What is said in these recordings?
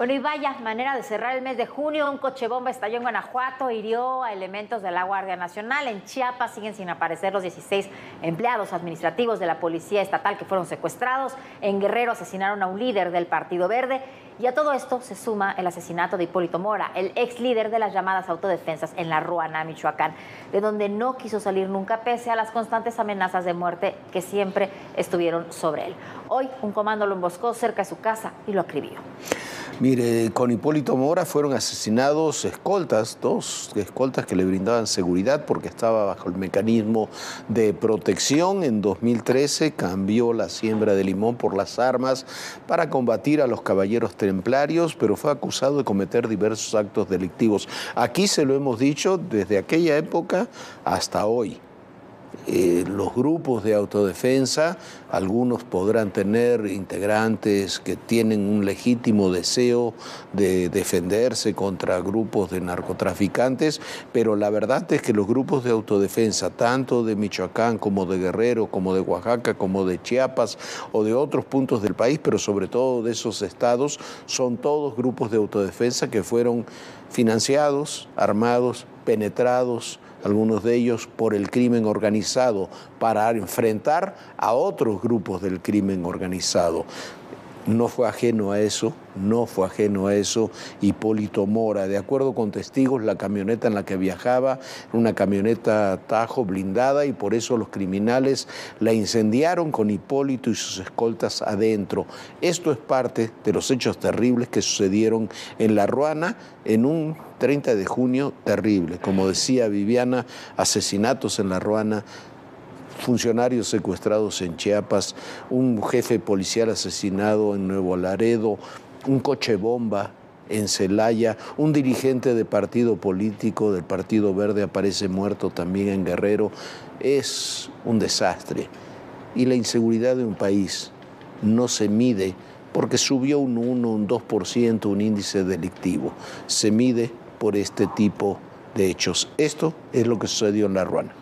Bueno, y vaya manera de cerrar el mes de junio. Un coche bomba estalló en Guanajuato, hirió a elementos de la Guardia Nacional. En Chiapas siguen sin aparecer los 16 empleados administrativos de la Policía Estatal que fueron secuestrados. En Guerrero asesinaron a un líder del Partido Verde. Y a todo esto se suma el asesinato de Hipólito Mora, el ex líder de las llamadas autodefensas en La Ruana, Michoacán, de donde no quiso salir nunca pese a las constantes amenazas de muerte que siempre estuvieron sobre él. Hoy un comando lo emboscó cerca de su casa y lo acribilló. Mire, con Hipólito Mora fueron asesinados escoltas, 2 escoltas que le brindaban seguridad porque estaba bajo el mecanismo de protección. En 2013 cambió la siembra de limón por las armas para combatir a los caballeros templarios, pero fue acusado de cometer diversos actos delictivos. Aquí se lo hemos dicho desde aquella época hasta hoy. Los grupos de autodefensa, algunos podrán tener integrantes que tienen un legítimo deseo de defenderse contra grupos de narcotraficantes, pero la verdad es que los grupos de autodefensa, tanto de Michoacán como de Guerrero, como de Oaxaca, como de Chiapas o de otros puntos del país, pero sobre todo de esos estados, son todos grupos de autodefensa que fueron financiados, armados, penetrados, algunos de ellos por el crimen organizado, para enfrentar a otros grupos del crimen organizado. No fue ajeno a eso Hipólito Mora. De acuerdo con testigos, la camioneta en la que viajaba era una camioneta Tajo blindada y por eso los criminales la incendiaron con Hipólito y sus escoltas adentro. Esto es parte de los hechos terribles que sucedieron en La Ruana en un 30 de junio terrible. Como decía Viviana, asesinatos en La Ruana, funcionarios secuestrados en Chiapas, un jefe policial asesinado en Nuevo Laredo, un coche bomba en Celaya, un dirigente de partido político del Partido Verde aparece muerto también en Guerrero. Es un desastre. Y la inseguridad de un país no se mide porque subió un 1, un 2% un índice delictivo. Se mide por este tipo de hechos. Esto es lo que sucedió en La Ruana.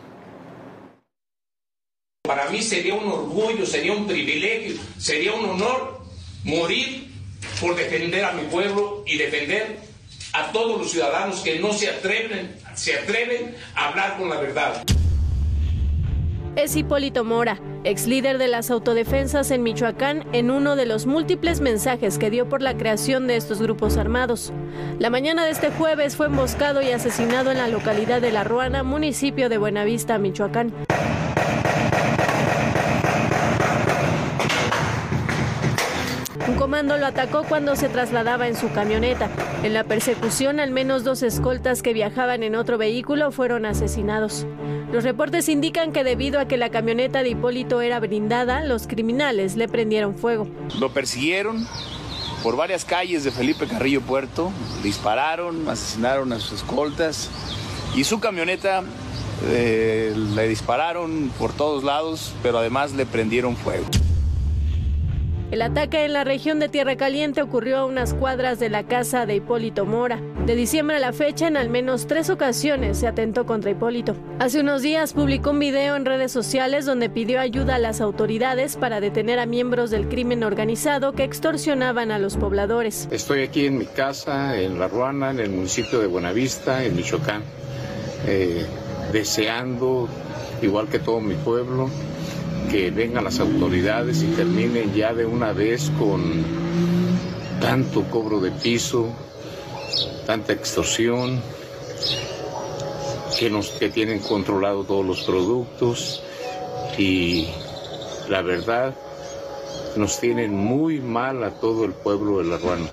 Para mí sería un orgullo, sería un privilegio, sería un honor morir por defender a mi pueblo y defender a todos los ciudadanos que no se atreven a hablar con la verdad. Es Hipólito Mora, ex líder de las autodefensas en Michoacán, en uno de los múltiples mensajes que dio por la creación de estos grupos armados. La mañana de este jueves fue emboscado y asesinado en la localidad de La Ruana, municipio de Buenavista, Michoacán. Un comando lo atacó cuando se trasladaba en su camioneta. En la persecución, al menos 2 escoltas que viajaban en otro vehículo fueron asesinados. Los reportes indican que debido a que la camioneta de Hipólito era blindada, los criminales le prendieron fuego. Lo persiguieron por varias calles de Felipe Carrillo Puerto, dispararon, asesinaron a sus escoltas y su camioneta le dispararon por todos lados, pero además le prendieron fuego. El ataque en la región de Tierra Caliente ocurrió a unas cuadras de la casa de Hipólito Mora. De diciembre a la fecha, en al menos 3 ocasiones se atentó contra Hipólito. Hace unos días publicó un video en redes sociales donde pidió ayuda a las autoridades para detener a miembros del crimen organizado que extorsionaban a los pobladores. Estoy aquí en mi casa, en La Ruana, en el municipio de Buenavista, en Michoacán, deseando, igual que todo mi pueblo, que vengan las autoridades y terminen ya de una vez con tanto cobro de piso, tanta extorsión, que tienen controlado todos los productos y la verdad nos tienen muy mal a todo el pueblo de La Ruana.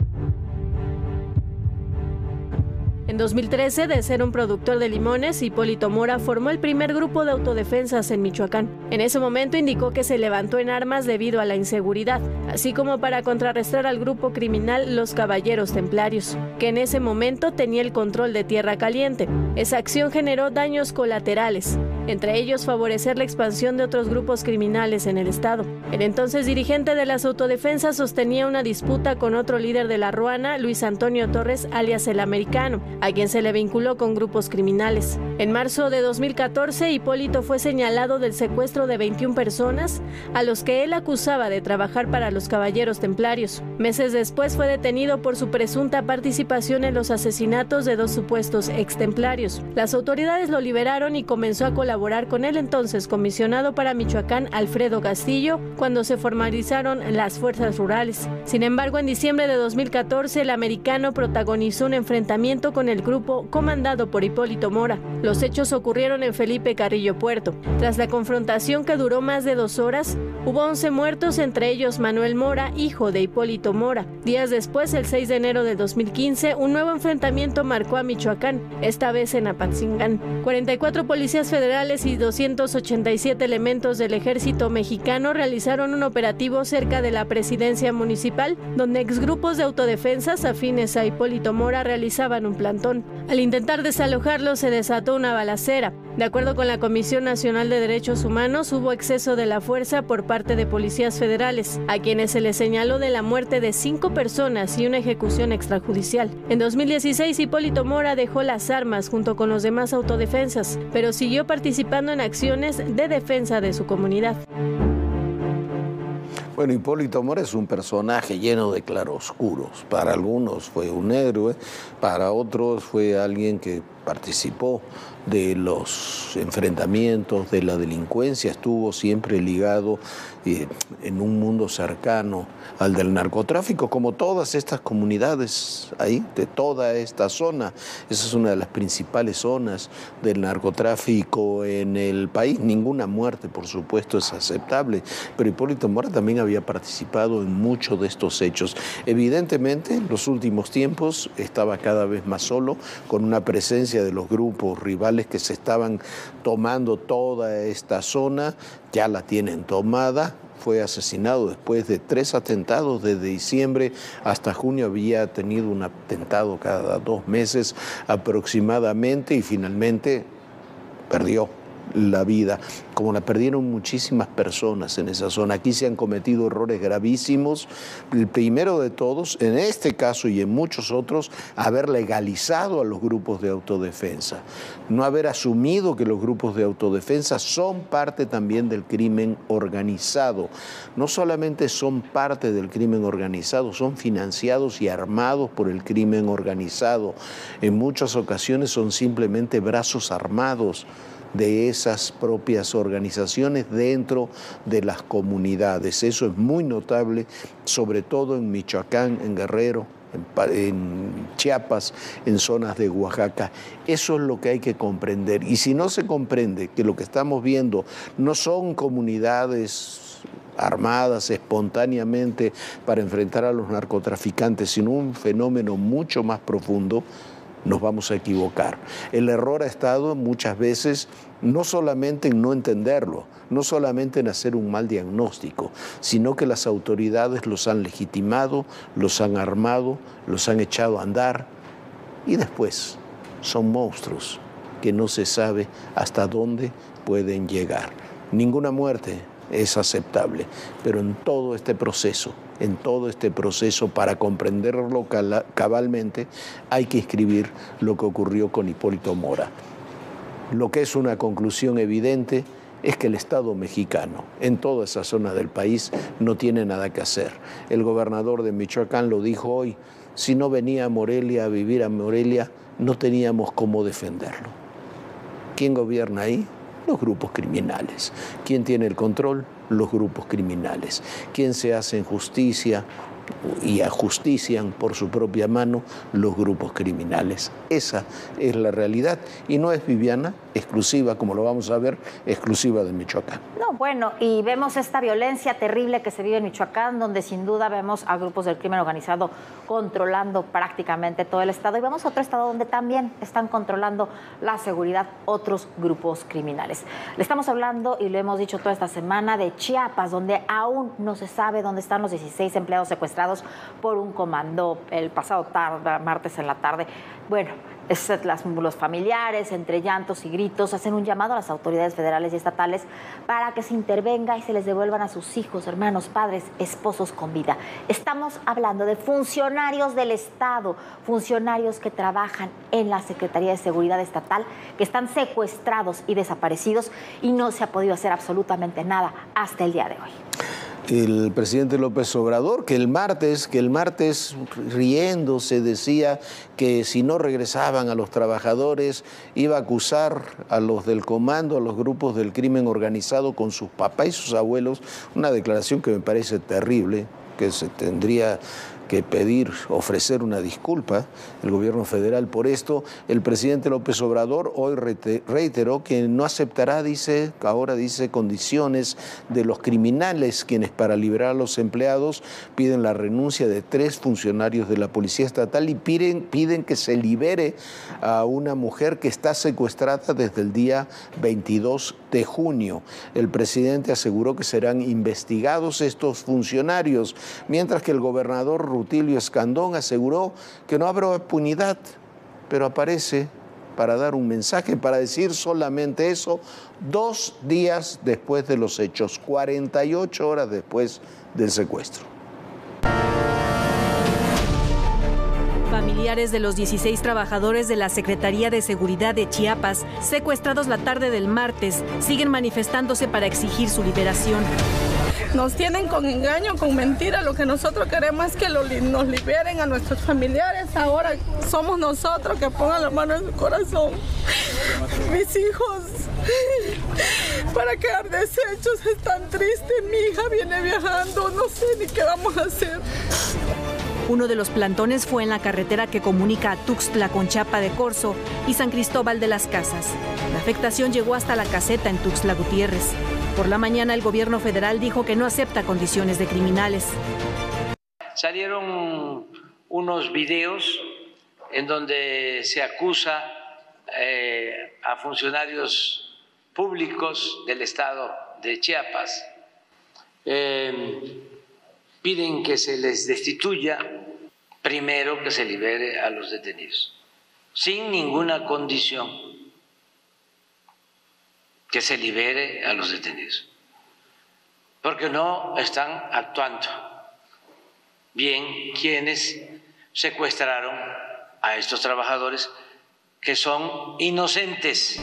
En 2013, de ser un productor de limones, Hipólito Mora formó el primer grupo de autodefensas en Michoacán. En ese momento indicó que se levantó en armas debido a la inseguridad, así como para contrarrestar al grupo criminal Los Caballeros Templarios, que en ese momento tenía el control de Tierra Caliente. Esa acción generó daños colaterales. entre ellos favorecer la expansión de otros grupos criminales en el estado. El entonces dirigente de las autodefensas sostenía una disputa con otro líder de la Ruana, Luis Antonio Torres, alias El Americano, a quien se le vinculó con grupos criminales. En marzo de 2014, Hipólito fue señalado del secuestro de 21 personas, a los que él acusaba de trabajar para los Caballeros Templarios. Meses después fue detenido por su presunta participación en los asesinatos de 2 supuestos extemplarios. Las autoridades lo liberaron y comenzó a colaborar con el entonces comisionado para Michoacán, Alfredo Castillo, cuando se formalizaron las fuerzas rurales. Sin embargo, en diciembre de 2014, El Americano protagonizó un enfrentamiento con el grupo comandado por Hipólito Mora. Los hechos ocurrieron en Felipe Carrillo Puerto. Tras la confrontación, que duró más de 2 horas, hubo 11 muertos, entre ellos Manuel Mora, hijo de Hipólito Mora. Días después, el 6 de enero de 2015, un nuevo enfrentamiento marcó a Michoacán, esta vez en Apatzingán. 44 policías federales y 287 elementos del ejército mexicano realizaron un operativo cerca de la presidencia municipal, donde exgrupos de autodefensas afines a Hipólito Mora realizaban un plantón. Al intentar desalojarlo, se desató una balacera. De acuerdo con la Comisión Nacional de Derechos Humanos, hubo exceso de la fuerza por parte de policías federales, a quienes se les señaló de la muerte de 5 personas y una ejecución extrajudicial. En 2016, Hipólito Mora dejó las armas junto con los demás autodefensas, pero siguió participando en acciones de defensa de su comunidad. Bueno, Hipólito Mora es un personaje lleno de claroscuros. Para algunos fue un héroe, para otros fue alguien que participó de los enfrentamientos, de la delincuencia, estuvo siempre ligado en un mundo cercano al del narcotráfico, como todas estas comunidades ahí, de toda esta zona. Esa es una de las principales zonas del narcotráfico en el país. Ninguna muerte, por supuesto, es aceptable, pero Hipólito Mora también había participado en muchos de estos hechos. Evidentemente, en los últimos tiempos estaba cada vez más solo, con una presencia de los grupos rivales que se estaban tomando toda esta zona, ya la tienen tomada. Fue asesinado después de 3 atentados. Desde diciembre hasta junio había tenido un atentado cada 2 meses aproximadamente y finalmente perdió la vida, como la perdieron muchísimas personas en esa zona. Aquí se han cometido errores gravísimos. El primero de todos, en este caso y en muchos otros, haber legalizado a los grupos de autodefensa, no haber asumido que los grupos de autodefensa son parte también del crimen organizado. No solamente son parte del crimen organizado, son financiados y armados por el crimen organizado. En muchas ocasiones son simplemente brazos armados de esas propias organizaciones dentro de las comunidades. Eso es muy notable, sobre todo en Michoacán, en Guerrero, en Chiapas, en zonas de Oaxaca. Eso es lo que hay que comprender. Y si no se comprende que lo que estamos viendo no son comunidades armadas espontáneamente para enfrentar a los narcotraficantes, sino un fenómeno mucho más profundo, nos vamos a equivocar. El error ha estado muchas veces no solamente en no entenderlo, no solamente en hacer un mal diagnóstico, sino que las autoridades los han legitimado, los han armado, los han echado a andar y después son monstruos que no se sabe hasta dónde pueden llegar. Ninguna muerte es aceptable, pero en todo este proceso, para comprenderlo cabalmente, hay que escribir lo que ocurrió con Hipólito Mora. Lo que es una conclusión evidente es que el Estado mexicano, en toda esa zona del país, no tiene nada que hacer. El gobernador de Michoacán lo dijo hoy: si no venía a Morelia a vivir a Morelia, no teníamos cómo defenderlo. ¿Quién gobierna ahí? Los grupos criminales. ¿Quién tiene el control? Los grupos criminales. ¿Quién se hace justicia y ajustician por su propia mano? Los grupos criminales. Esa es la realidad y no es, Viviana, exclusiva, como lo vamos a ver, exclusiva de Michoacán. No, bueno, y vemos esta violencia terrible que se vive en Michoacán, donde sin duda vemos a grupos del crimen organizado controlando prácticamente todo el estado, y vemos otro estado donde también están controlando la seguridad otros grupos criminales. Le estamos hablando, y lo hemos dicho toda esta semana, de Chiapas, donde aún no se sabe dónde están los 16 empleados secuestrados por un comando el pasado martes en la tarde. Bueno, Los familiares, entre llantos y gritos, hacen un llamado a las autoridades federales y estatales para que se intervenga y se les devuelvan a sus hijos, hermanos, padres, esposos con vida. Estamos hablando de funcionarios del Estado, funcionarios que trabajan en la Secretaría de Seguridad Estatal, que están secuestrados y desaparecidos y no se ha podido hacer absolutamente nada hasta el día de hoy. El presidente López Obrador, que el martes riéndose decía que si no regresaban a los trabajadores iba a acusar a los del comando, a los grupos del crimen organizado con sus papás y sus abuelos, una declaración que me parece terrible, que se tendría que ofrecer una disculpa el gobierno federal por esto. El presidente López Obrador hoy reiteró que no aceptará, ahora dice, condiciones de los criminales, quienes para liberar a los empleados piden la renuncia de 3 funcionarios de la Policía Estatal y piden que se libere a una mujer que está secuestrada desde el día 22 de junio. El presidente aseguró que serán investigados estos funcionarios, mientras que el gobernador Rutilio Escandón aseguró que no habrá impunidad, pero aparece para dar un mensaje, para decir solamente eso, 2 días después de los hechos, 48 horas después del secuestro. Familiares de los 16 trabajadores de la Secretaría de Seguridad de Chiapas, secuestrados la tarde del martes, siguen manifestándose para exigir su liberación. Nos tienen con engaño, con mentira. Lo que nosotros queremos es que nos liberen a nuestros familiares. Ahora somos nosotros que pongan la mano en su corazón. Mis hijos, para quedar deshechos, están tristes. Mi hija viene viajando, no sé ni qué vamos a hacer. Uno de los plantones fue en la carretera que comunica a Tuxtla con Chiapa de Corzo y San Cristóbal de las Casas. La afectación llegó hasta la caseta en Tuxtla Gutiérrez. Por la mañana el gobierno federal dijo que no acepta condiciones de criminales. Salieron unos videos en donde se acusa a funcionarios públicos del estado de Chiapas. Piden que se les destituya, primero que se libere a los detenidos, sin ninguna condición, que se libere a los detenidos, porque no están actuando bien quienes secuestraron a estos trabajadores que son inocentes.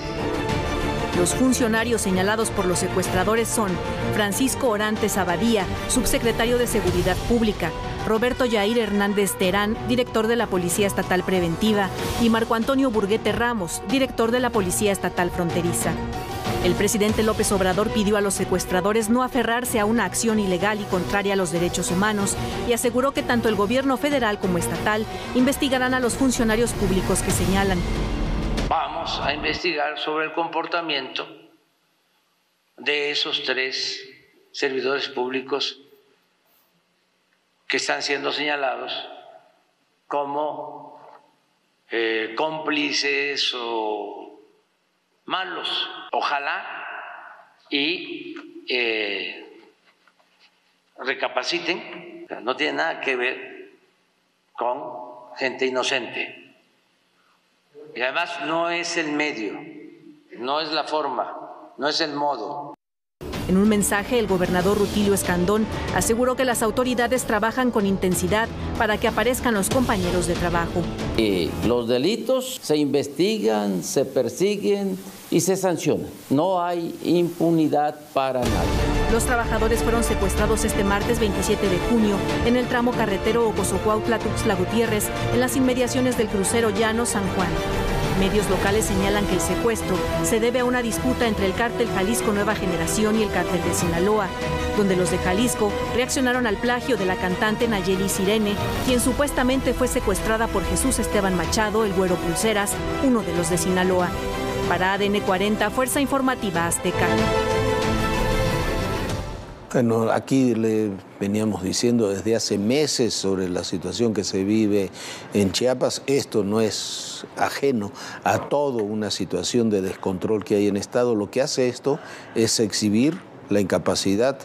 Los funcionarios señalados por los secuestradores son Francisco Orantes Abadía, subsecretario de Seguridad Pública, Roberto Yair Hernández Terán, director de la Policía Estatal Preventiva, y Marco Antonio Burguete Ramos, director de la Policía Estatal Fronteriza. El presidente López Obrador pidió a los secuestradores no aferrarse a una acción ilegal y contraria a los derechos humanos y aseguró que tanto el gobierno federal como estatal investigarán a los funcionarios públicos que señalan. Vamos a investigar sobre el comportamiento de esos 3 servidores públicos que están siendo señalados como cómplices o malos. Ojalá y recapaciten. No tiene nada que ver con gente inocente. Y además no es el medio, no es la forma, no es el modo. En un mensaje, el gobernador Rutilio Escandón aseguró que las autoridades trabajan con intensidad para que aparezcan los compañeros de trabajo. Los delitos se investigan, se persiguen y se sancionan. No hay impunidad para nadie. Los trabajadores fueron secuestrados este martes 27 de junio en el tramo carretero Ocosocuautla-Tuxtla Gutiérrez, en las inmediaciones del crucero Llano San Juan. Medios locales señalan que el secuestro se debe a una disputa entre el cártel Jalisco Nueva Generación y el cártel de Sinaloa, donde los de Jalisco reaccionaron al plagio de la cantante Nayeli Sirene, quien supuestamente fue secuestrada por Jesús Esteban Machado, el Güero Pulseras, uno de los de Sinaloa. Para ADN 40, Fuerza Informativa Azteca. Bueno, aquí le veníamos diciendo desde hace meses sobre la situación que se vive en Chiapas. Esto no es ajeno a toda una situación de descontrol que hay en el Estado. Lo que hace esto es exhibir la incapacidad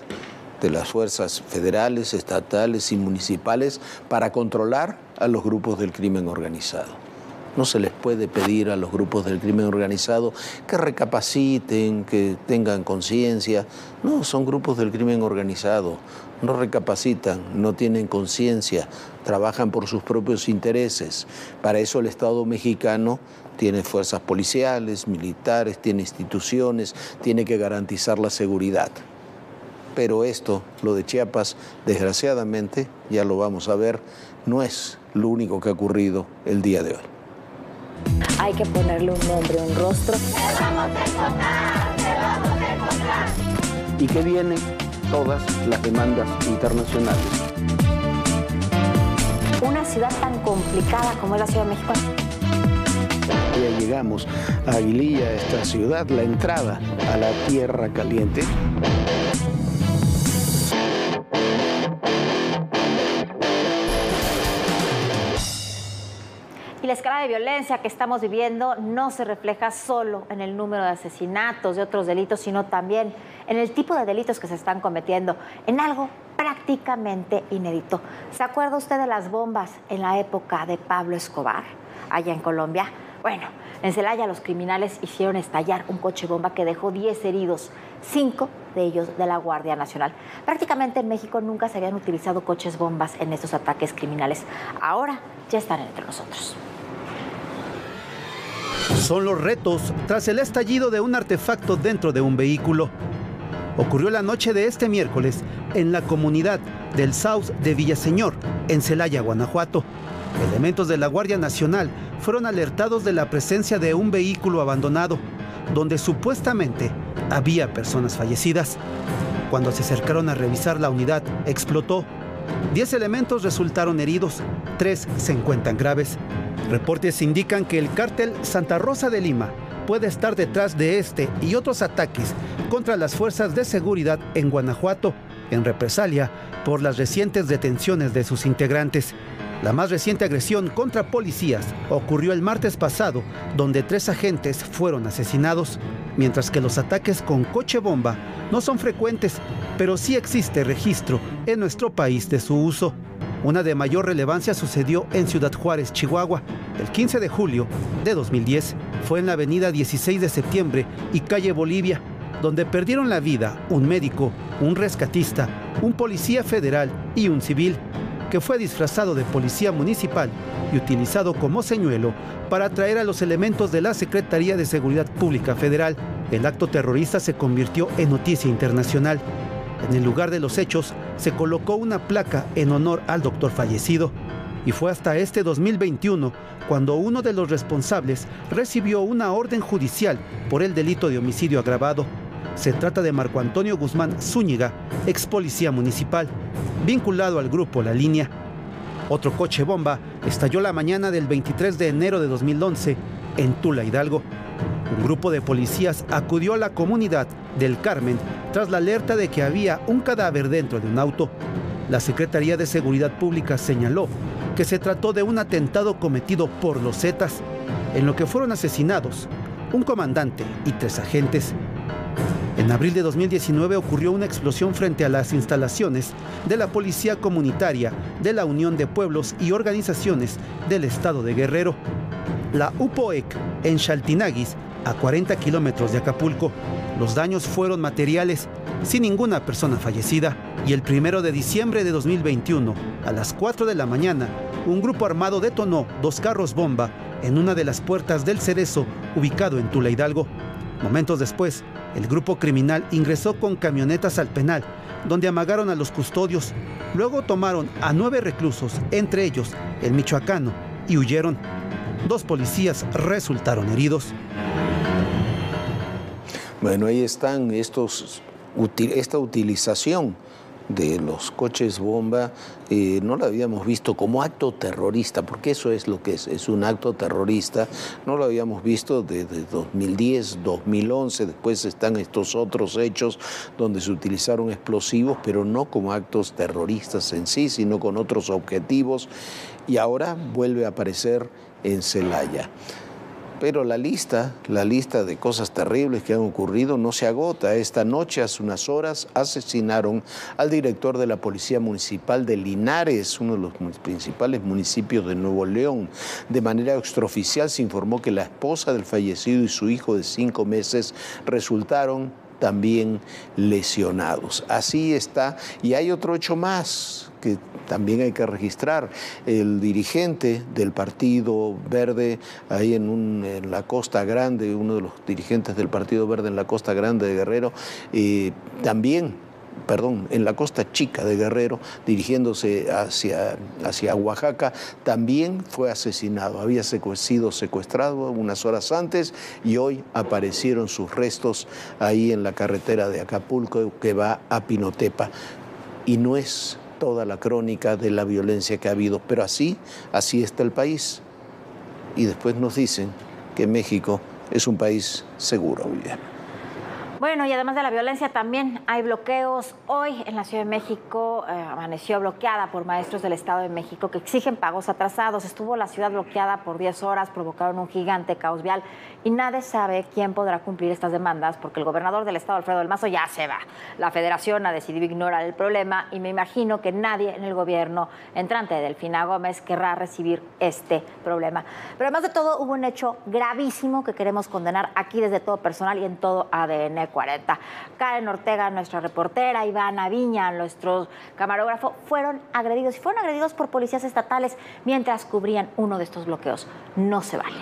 de las fuerzas federales, estatales y municipales para controlar a los grupos del crimen organizado. No se les puede pedir a los grupos del crimen organizado que recapaciten, que tengan conciencia. No, son grupos del crimen organizado. No recapacitan, no tienen conciencia, trabajan por sus propios intereses. Para eso el Estado mexicano tiene fuerzas policiales, militares, tiene instituciones, tiene que garantizar la seguridad. Pero esto, lo de Chiapas, desgraciadamente, ya lo vamos a ver, no es lo único que ha ocurrido el día de hoy. Hay que ponerle un nombre, un rostro. ¡Te vamos a encontrar! ¡Te vamos a encontrar! Y que vienen todas las demandas internacionales. Una ciudad tan complicada como es la Ciudad de México. Ya llegamos a Aguililla, esta ciudad, la entrada a la Tierra Caliente. Y la escala de violencia que estamos viviendo no se refleja solo en el número de asesinatos, de otros delitos, sino también en el tipo de delitos que se están cometiendo, en algo prácticamente inédito. ¿Se acuerda usted de las bombas en la época de Pablo Escobar, allá en Colombia? Bueno, en Celaya los criminales hicieron estallar un coche bomba que dejó 10 heridos, 5 de ellos de la Guardia Nacional. Prácticamente en México nunca se habían utilizado coches bombas en estos ataques criminales. Ahora ya están entre nosotros. Son los retos tras el estallido de un artefacto dentro de un vehículo. Ocurrió la noche de este miércoles en la comunidad del Saus de Villaseñor, en Celaya, Guanajuato. Elementos de la Guardia Nacional fueron alertados de la presencia de un vehículo abandonado, donde supuestamente había personas fallecidas. Cuando se acercaron a revisar la unidad, explotó. 10 elementos resultaron heridos, 3 se encuentran graves. Reportes indican que el cártel Santa Rosa de Lima puede estar detrás de este y otros ataques contra las fuerzas de seguridad en Guanajuato, en represalia por las recientes detenciones de sus integrantes. La más reciente agresión contra policías ocurrió el martes pasado, donde 3 agentes fueron asesinados, mientras que los ataques con coche bomba no son frecuentes, pero sí existe registro en nuestro país de su uso. Una de mayor relevancia sucedió en Ciudad Juárez, Chihuahua, el 15 de julio de 2010. Fue en la avenida 16 de septiembre y calle Bolivia, donde perdieron la vida un médico, un rescatista, un policía federal y un civil, que fue disfrazado de policía municipal y utilizado como señuelo para atraer a los elementos de la Secretaría de Seguridad Pública Federal. El acto terrorista se convirtió en noticia internacional. En el lugar de los hechos se colocó una placa en honor al doctor fallecido. Y fue hasta este 2021 cuando uno de los responsables recibió una orden judicial por el delito de homicidio agravado. Se trata de Marco Antonio Guzmán Zúñiga, ex policía municipal, vinculado al grupo La Línea. Otro coche bomba estalló la mañana del 23 de enero de 2011 en Tula, Hidalgo. Un grupo de policías acudió a la comunidad del Carmen tras la alerta de que había un cadáver dentro de un auto. La Secretaría de Seguridad Pública señaló que se trató de un atentado cometido por los Zetas, en lo que fueron asesinados un comandante y 3 agentes. En abril de 2019 ocurrió una explosión frente a las instalaciones de la Policía Comunitaria de la Unión de Pueblos y Organizaciones del Estado de Guerrero, la UPOEC, en Chaltinaguis, a 40 kilómetros de Acapulco. Los daños fueron materiales, sin ninguna persona fallecida. Y el 1 de diciembre de 2021, a las 4 de la mañana, un grupo armado detonó 2 carros bomba en una de las puertas del Cerezo, ubicado en Tula, Hidalgo. Momentos después, el grupo criminal ingresó con camionetas al penal, donde amagaron a los custodios. Luego tomaron a 9 reclusos, entre ellos el michoacano, y huyeron. 2 policías resultaron heridos. Bueno, ahí están esta utilización de los coches bomba, no lo habíamos visto como acto terrorista, porque eso es lo que es un acto terrorista. No lo habíamos visto desde 2010, 2011, después están estos otros hechos donde se utilizaron explosivos, pero no como actos terroristas en sí, sino con otros objetivos, y ahora vuelve a aparecer en Celaya. Pero la lista de cosas terribles que han ocurrido no se agota. Esta noche, hace unas horas, asesinaron al director de la Policía Municipal de Linares, uno de los principales municipios de Nuevo León. De manera extraoficial se informó que la esposa del fallecido y su hijo de 5 meses resultaron también lesionados. Así está. Y hay otro hecho más que también hay que registrar. El dirigente del Partido Verde, ahí en la Costa Grande, uno de los dirigentes del Partido Verde en la Costa Grande de Guerrero, en la Costa Chica de Guerrero, dirigiéndose hacia Oaxaca, también fue asesinado. Había sido secuestrado unas horas antes y hoy aparecieron sus restos ahí en la carretera de Acapulco que va a Pinotepa. Y no es toda la crónica de la violencia que ha habido, pero así está el país. Y después nos dicen que México es un país seguro, Viviana. Bueno, y además de la violencia también hay bloqueos. Hoy en la Ciudad de México amaneció bloqueada por maestros del Estado de México que exigen pagos atrasados. Estuvo la ciudad bloqueada por 10 horas, provocaron un gigante caos vial y nadie sabe quién podrá cumplir estas demandas porque el gobernador del Estado, Alfredo del Mazo, ya se va. La Federación ha decidido ignorar el problema y me imagino que nadie en el gobierno entrante de Delfina Gómez querrá recibir este problema. Pero además de todo, hubo un hecho gravísimo que queremos condenar aquí desde Todo Personal y en todo ADN 40. Karen Ortega, nuestra reportera, Ivana Viña, nuestro camarógrafo, fueron agredidos por policías estatales mientras cubrían uno de estos bloqueos. No se vale.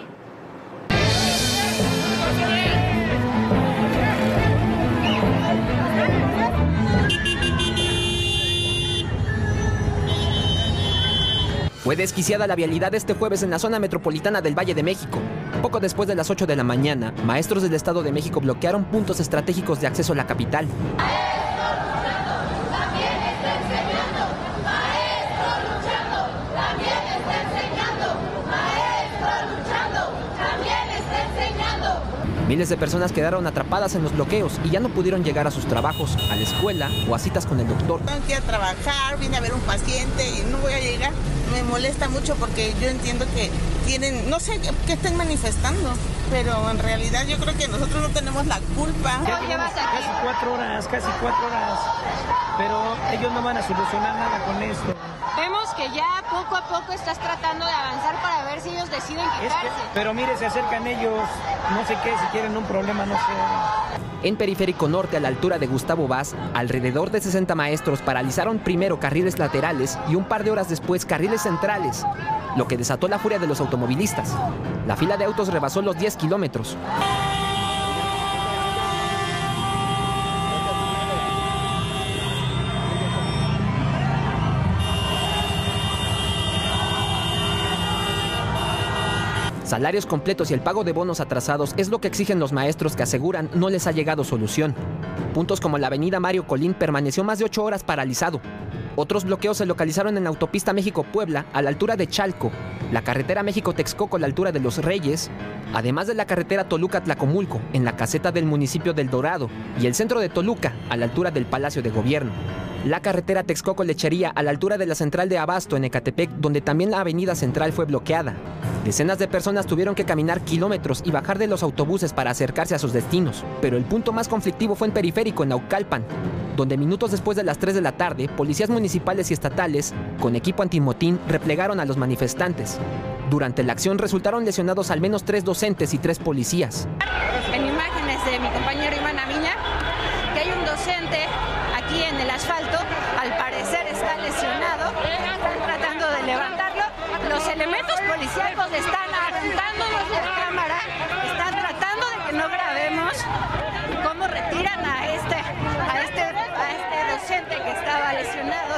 Fue desquiciada la vialidad este jueves en la zona metropolitana del Valle de México. Poco después de las 8 de la mañana, maestros del Estado de México bloquearon puntos estratégicos de acceso a la capital. Miles de personas quedaron atrapadas en los bloqueos y ya no pudieron llegar a sus trabajos, a la escuela o a citas con el doctor. Tengo que ir a trabajar, vine a ver un paciente y no voy a llegar. Me molesta mucho porque yo entiendo que tienen, no sé qué estén manifestando, pero en realidad yo creo que nosotros no tenemos la culpa. Ya llevas casi 4 horas, pero ellos no van a solucionar nada con esto. Vemos que ya poco a poco estás tratando de avanzar para ver si ellos deciden quitarse. Pero mire, se acercan ellos, no sé qué, si quieren un problema, no sé. En Periférico Norte, a la altura de Gustavo Vaz, alrededor de 60 maestros paralizaron primero carriles laterales y un par de horas después carriles centrales, lo que desató la furia de los automovilistas. La fila de autos rebasó los 10 kilómetros. Salarios completos y el pago de bonos atrasados es lo que exigen los maestros que aseguran no les ha llegado solución. Puntos como la avenida Mario Colín permaneció más de 8 horas paralizado. Otros bloqueos se localizaron en la autopista México-Puebla a la altura de Chalco, la carretera México-Texcoco a la altura de Los Reyes, además de la carretera Toluca-Tlacomulco en la caseta del municipio del Dorado y el centro de Toluca a la altura del Palacio de Gobierno. La carretera Texcoco-Lechería a la altura de la central de Abasto en Ecatepec, donde también la avenida central fue bloqueada. Decenas de personas tuvieron que caminar kilómetros y bajar de los autobuses para acercarse a sus destinos. Pero el punto más conflictivo fue en Periférico, en Naucalpan, donde minutos después de las 3 de la tarde, policías municipales y estatales, con equipo antimotín, replegaron a los manifestantes. Durante la acción resultaron lesionados al menos 3 docentes y 3 policías. En imágenes de mi compañero Ivana Viña, que hay un docente aquí en el asfalto, al parecer está lesionado, están tratando de levantarlo. Los elementos policíacos están apuntándonos de cámara, están tratando de que no grabemos cómo retiran a este docente que estaba lesionado.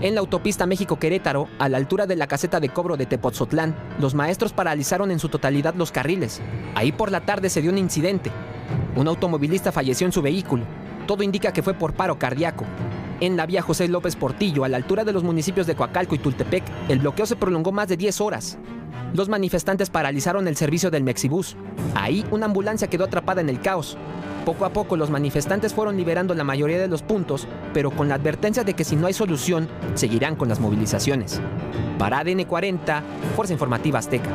En la autopista México-Querétaro, a la altura de la caseta de cobro de Tepotzotlán, los maestros paralizaron en su totalidad los carriles. Ahí por la tarde se dio un incidente. Un automovilista falleció en su vehículo. Todo indica que fue por paro cardíaco. En la vía José López Portillo, a la altura de los municipios de Coacalco y Tultepec, el bloqueo se prolongó más de 10 horas. Los manifestantes paralizaron el servicio del Mexibús. Ahí, una ambulancia quedó atrapada en el caos. Poco a poco, los manifestantes fueron liberando la mayoría de los puntos, pero con la advertencia de que si no hay solución, seguirán con las movilizaciones. Para ADN 40, Fuerza Informativa Azteca.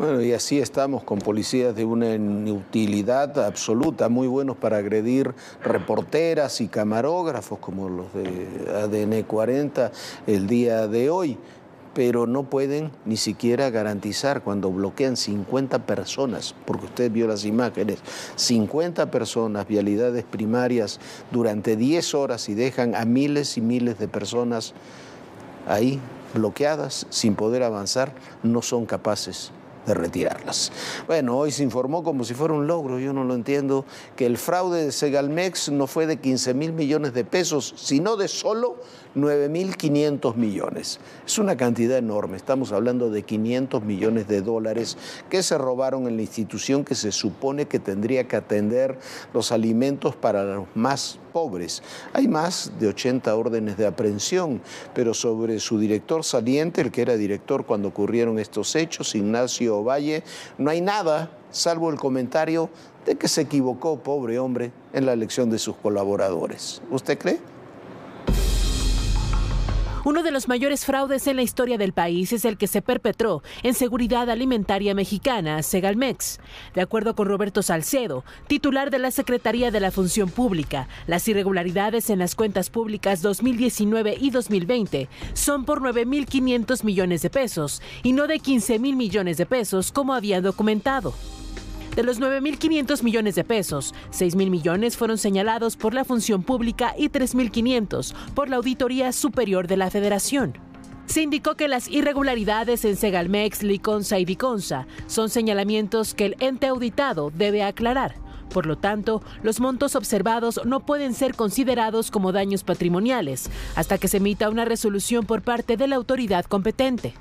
Bueno, y así estamos con policías de una inutilidad absoluta, muy buenos para agredir reporteras y camarógrafos como los de ADN 40 el día de hoy, pero no pueden ni siquiera garantizar cuando bloquean 50 personas, porque usted vio las imágenes, 50 personas, vialidades primarias durante 10 horas y dejan a miles y miles de personas ahí bloqueadas sin poder avanzar, no son capaces de retirarlas. Bueno, hoy se informó como si fuera un logro, yo no lo entiendo, que el fraude de Segalmex no fue de 15.000 millones de pesos, sino de solo 9.500 millones. Es una cantidad enorme, estamos hablando de 500 millones de dólares que se robaron en la institución que se supone que tendría que atender los alimentos para los más pobres. Hay más de 80 órdenes de aprehensión, pero sobre su director saliente, el que era director cuando ocurrieron estos hechos, Ignacio Ovalle, no hay nada, salvo el comentario de que se equivocó, pobre hombre, en la elección de sus colaboradores. ¿Usted cree? Uno de los mayores fraudes en la historia del país es el que se perpetró en seguridad alimentaria mexicana, Segalmex. De acuerdo con Roberto Salcedo, titular de la Secretaría de la Función Pública, las irregularidades en las cuentas públicas 2019 y 2020 son por 9.500 millones de pesos y no de 15.000 millones de pesos como habían documentado. De los 9.500 millones de pesos, 6.000 millones fueron señalados por la Función Pública y 3.500 por la Auditoría Superior de la Federación. Se indicó que las irregularidades en Segalmex, Liconza y Diconza son señalamientos que el ente auditado debe aclarar. Por lo tanto, los montos observados no pueden ser considerados como daños patrimoniales hasta que se emita una resolución por parte de la autoridad competente.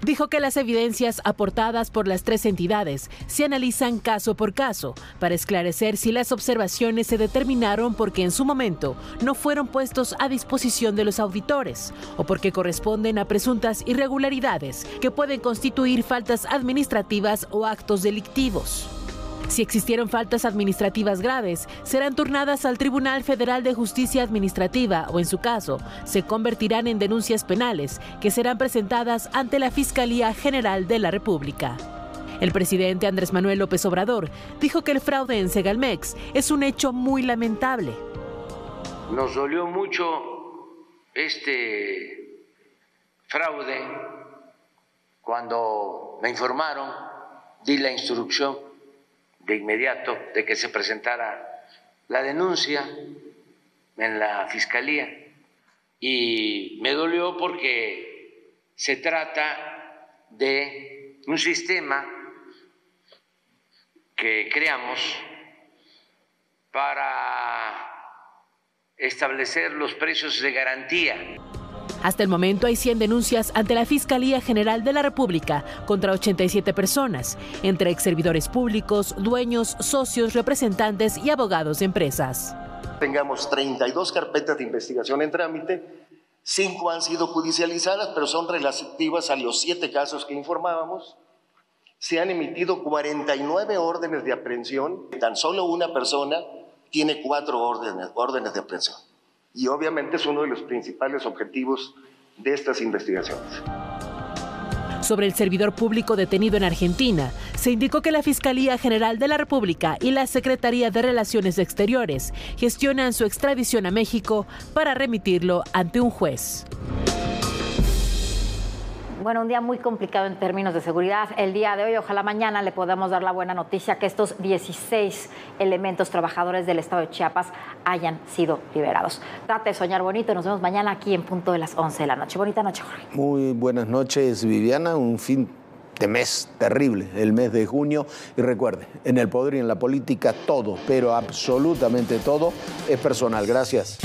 Dijo que las evidencias aportadas por las tres entidades se analizan caso por caso para esclarecer si las observaciones se determinaron porque en su momento no fueron puestos a disposición de los auditores o porque corresponden a presuntas irregularidades que pueden constituir faltas administrativas o actos delictivos. Si existieron faltas administrativas graves, serán turnadas al Tribunal Federal de Justicia Administrativa o, en su caso, se convertirán en denuncias penales que serán presentadas ante la Fiscalía General de la República. El presidente Andrés Manuel López Obrador dijo que el fraude en Segalmex es un hecho muy lamentable. Nos dolió mucho este fraude. Cuando me informaron, di la instrucción de inmediato de que se presentara la denuncia en la Fiscalía. Y me dolió porque se trata de un sistema que creamos para establecer los precios de garantía. Hasta el momento hay 100 denuncias ante la Fiscalía General de la República contra 87 personas, entre exservidores públicos, dueños, socios, representantes y abogados de empresas. Tengamos 32 carpetas de investigación en trámite, 5 han sido judicializadas, pero son relativas a los 7 casos que informábamos. Se han emitido 49 órdenes de aprehensión, tan solo una persona tiene 4 órdenes de aprehensión. Y obviamente es uno de los principales objetivos de estas investigaciones. Sobre el servidor público detenido en Argentina, se indicó que la Fiscalía General de la República y la Secretaría de Relaciones Exteriores gestionan su extradición a México para remitirlo ante un juez. Bueno, un día muy complicado en términos de seguridad. El día de hoy, ojalá mañana le podamos dar la buena noticia que estos 16 elementos trabajadores del estado de Chiapas hayan sido liberados. Trate de soñar bonito. Nos vemos mañana aquí en punto de las 11 de la noche. Bonita noche, Jorge. Muy buenas noches, Viviana. Un fin de mes terrible, el mes de junio. Y recuerde, en el poder y en la política todo, pero absolutamente todo es personal. Gracias.